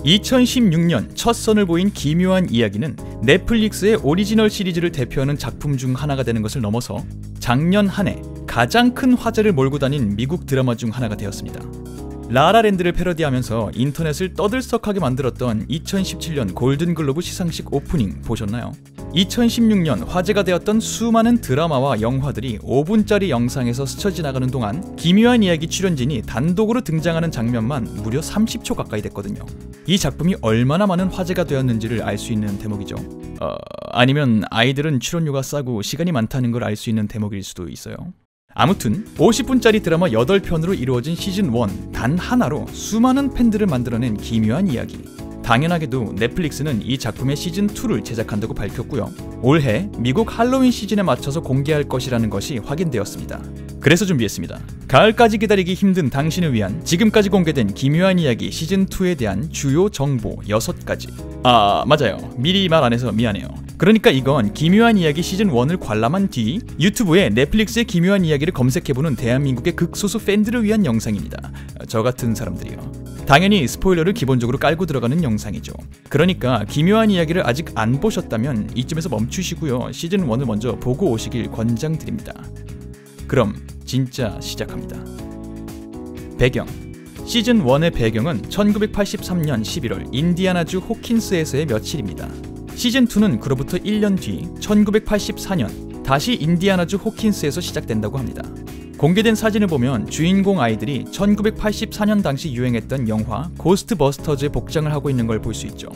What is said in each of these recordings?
2016년 첫 선을 보인 기묘한 이야기는 넷플릭스의 오리지널 시리즈를 대표하는 작품 중 하나가 되는 것을 넘어서 작년 한 해 가장 큰 화제를 몰고 다닌 미국 드라마 중 하나가 되었습니다. 라라랜드를 패러디하면서 인터넷을 떠들썩하게 만들었던 2017년 골든글로브 시상식 오프닝 보셨나요? 2016년 화제가 되었던 수많은 드라마와 영화들이 5분짜리 영상에서 스쳐 지나가는 동안 기묘한 이야기 출연진이 단독으로 등장하는 장면만 무려 30초 가까이 됐거든요. 이 작품이 얼마나 많은 화제가 되었는지를 알 수 있는 대목이죠. 아니면 아이들은 출연료가 싸고 시간이 많다는 걸 알 수 있는 대목일 수도 있어요. 아무튼 50분짜리 드라마 8편으로 이루어진 시즌1 단 하나로 수많은 팬들을 만들어낸 기묘한 이야기. 당연하게도 넷플릭스는 이 작품의 시즌2를 제작한다고 밝혔고요. 올해 미국 할로윈 시즌에 맞춰서 공개할 것이라는 것이 확인되었습니다. 그래서 준비했습니다. 가을까지 기다리기 힘든 당신을 위한 지금까지 공개된 기묘한 이야기 시즌2에 대한 주요 정보 6가지. 맞아요. 미리 말 안 해서 미안해요. 그러니까 이건 기묘한 이야기 시즌1을 관람한 뒤 유튜브에 넷플릭스의 기묘한 이야기를 검색해보는 대한민국의 극소수 팬들을 위한 영상입니다. 저 같은 사람들이요. 당연히 스포일러를 기본적으로 깔고 들어가는 영상이죠. 그러니까 기묘한 이야기를 아직 안 보셨다면 이쯤에서 멈추시고요. 시즌1을 먼저 보고 오시길 권장드립니다. 그럼 진짜 시작합니다. 배경. 시즌1의 배경은 1983년 11월 인디아나주 호킨스에서의 며칠입니다. 시즌2는 그로부터 1년 뒤 1984년 다시 인디아나주 호킨스에서 시작된다고 합니다. 공개된 사진을 보면 주인공 아이들이 1984년 당시 유행했던 영화 고스트버스터즈의 복장을 하고 있는 걸 볼 수 있죠.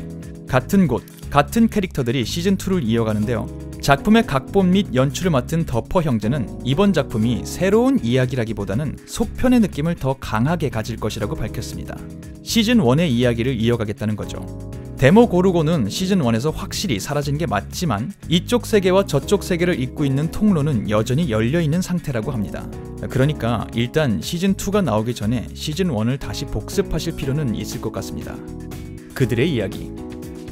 같은 곳, 같은 캐릭터들이 시즌2를 이어가는데요. 작품의 각본 및 연출을 맡은 더퍼 형제는 이번 작품이 새로운 이야기라기보다는 속편의 느낌을 더 강하게 가질 것이라고 밝혔습니다. 시즌1의 이야기를 이어가겠다는 거죠. 데모 고르고는 시즌1에서 확실히 사라진 게 맞지만 이쪽 세계와 저쪽 세계를 잇고 있는 통로는 여전히 열려있는 상태라고 합니다. 그러니까 일단 시즌2가 나오기 전에 시즌1을 다시 복습하실 필요는 있을 것 같습니다. 그들의 이야기.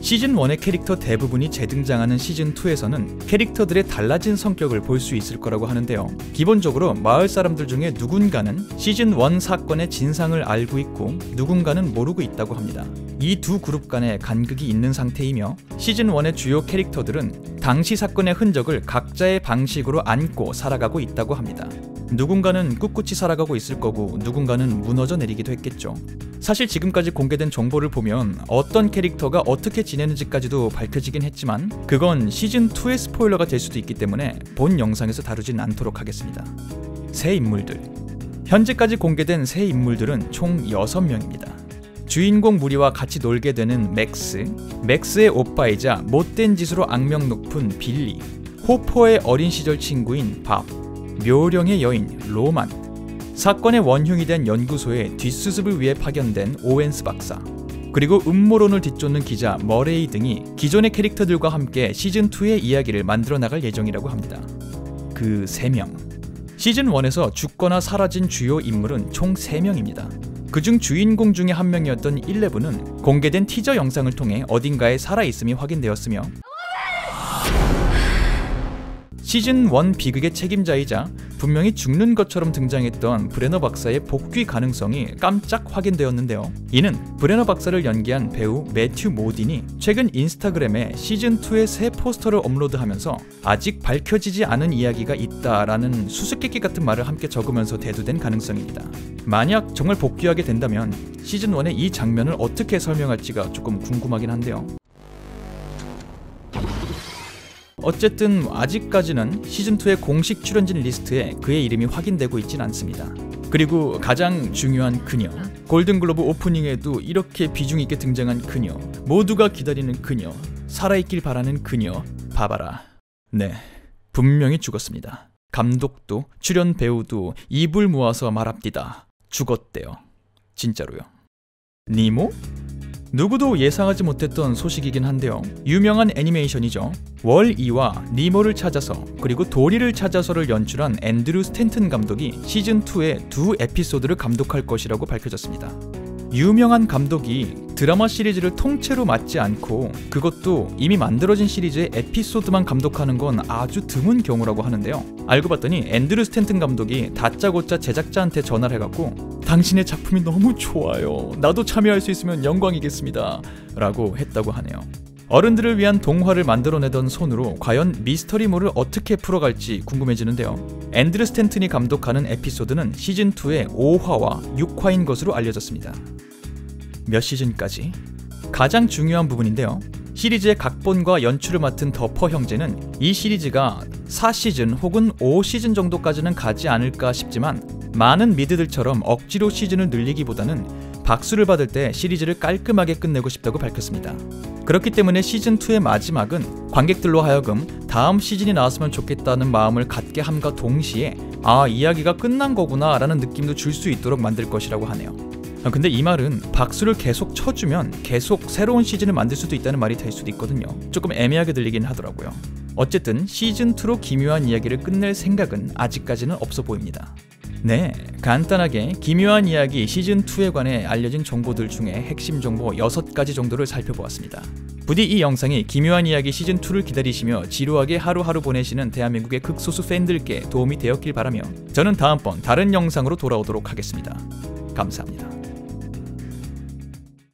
시즌1의 캐릭터 대부분이 재등장하는 시즌2에서는 캐릭터들의 달라진 성격을 볼 수 있을 거라고 하는데요. 기본적으로 마을 사람들 중에 누군가는 시즌1 사건의 진상을 알고 있고 누군가는 모르고 있다고 합니다. 이 두 그룹 간의 간극이 있는 상태이며 시즌1의 주요 캐릭터들은 당시 사건의 흔적을 각자의 방식으로 안고 살아가고 있다고 합니다. 누군가는 꿋꿋이 살아가고 있을 거고 누군가는 무너져 내리기도 했겠죠. 사실 지금까지 공개된 정보를 보면 어떤 캐릭터가 어떻게 지내는지까지도 밝혀지긴 했지만 그건 시즌2의 스포일러가 될 수도 있기 때문에 본 영상에서 다루진 않도록 하겠습니다. 새 인물들. 현재까지 공개된 새 인물들은 총 6명입니다. 주인공 무리와 같이 놀게 되는 맥스의 오빠이자 못된 짓으로 악명 높은 빌리, 호퍼의 어린 시절 친구인 밥, 묘령의 여인 로만, 사건의 원흉이 된 연구소에 뒷수습을 위해 파견된 오웬스 박사, 그리고 음모론을 뒤쫓는 기자 머레이 등이 기존의 캐릭터들과 함께 시즌2의 이야기를 만들어 나갈 예정이라고 합니다. 그 3명. 시즌1에서 죽거나 사라진 주요 인물은 총 3명입니다. 그중 주인공 중에 한 명이었던 11은 공개된 티저 영상을 통해 어딘가에 살아있음이 확인되었으며 시즌1 비극의 책임자이자 분명히 죽는 것처럼 등장했던 브레너 박사의 복귀 가능성이 깜짝 확인되었는데요. 이는 브레너 박사를 연기한 배우 매튜 모딘이 최근 인스타그램에 시즌2의 새 포스터를 업로드하면서 아직 밝혀지지 않은 이야기가 있다라는 수수께끼 같은 말을 함께 적으면서 대두된 가능성입니다. 만약 정말 복귀하게 된다면 시즌1의 이 장면을 어떻게 설명할지가 조금 궁금하긴 한데요. 어쨌든 아직까지는 시즌2의 공식 출연진 리스트에 그의 이름이 확인되고 있진 않습니다. 그리고 가장 중요한 그녀, 골든글로브 오프닝에도 이렇게 비중 있게 등장한 그녀, 모두가 기다리는 그녀, 살아있길 바라는 그녀, 봐봐라. 네, 분명히 죽었습니다. 감독도 출연 배우도 입을 모아서 말합디다. 죽었대요. 진짜로요. 니모? 누구도 예상하지 못했던 소식이긴 한데요. 유명한 애니메이션이죠. 월-E와 니모를 찾아서 그리고 도리를 찾아서를 연출한 앤드류 스탠튼 감독이 시즌2의 2 에피소드를 감독할 것이라고 밝혀졌습니다. 유명한 감독이 드라마 시리즈를 통째로 맡지 않고 그것도 이미 만들어진 시리즈의 에피소드만 감독하는 건 아주 드문 경우라고 하는데요. 알고 봤더니 앤드류 스탠튼 감독이 다짜고짜 제작자한테 전화를 해갖고 당신의 작품이 너무 좋아요. 나도 참여할 수 있으면 영광이겠습니다. 라고 했다고 하네요. 어른들을 위한 동화를 만들어내던 손으로 과연 미스터리물을 어떻게 풀어갈지 궁금해지는데요. 앤드류 스탠튼이 감독하는 에피소드는 시즌2의 5화와 6화인 것으로 알려졌습니다. 몇 시즌까지? 가장 중요한 부분인데요. 시리즈의 각본과 연출을 맡은 더퍼 형제는 이 시리즈가 4시즌 혹은 5시즌 정도까지는 가지 않을까 싶지만 많은 미드들처럼 억지로 시즌을 늘리기보다는 박수를 받을 때 시리즈를 깔끔하게 끝내고 싶다고 밝혔습니다. 그렇기 때문에 시즌2의 마지막은 관객들로 하여금 다음 시즌이 나왔으면 좋겠다는 마음을 갖게 함과 동시에 아, 이야기가 끝난 거구나 라는 느낌도 줄 수 있도록 만들 것이라고 하네요. 근데 이 말은 박수를 계속 쳐주면 계속 새로운 시즌을 만들 수도 있다는 말이 될 수도 있거든요. 조금 애매하게 들리긴 하더라고요. 어쨌든 시즌2로 기묘한 이야기를 끝낼 생각은 아직까지는 없어 보입니다. 네, 간단하게 기묘한 이야기 시즌2에 관해 알려진 정보들 중에 핵심 정보 6가지 정도를 살펴보았습니다. 부디 이 영상이 기묘한 이야기 시즌2를 기다리시며 지루하게 하루하루 보내시는 대한민국의 극소수 팬들께 도움이 되었길 바라며 저는 다음번 다른 영상으로 돌아오도록 하겠습니다. 감사합니다.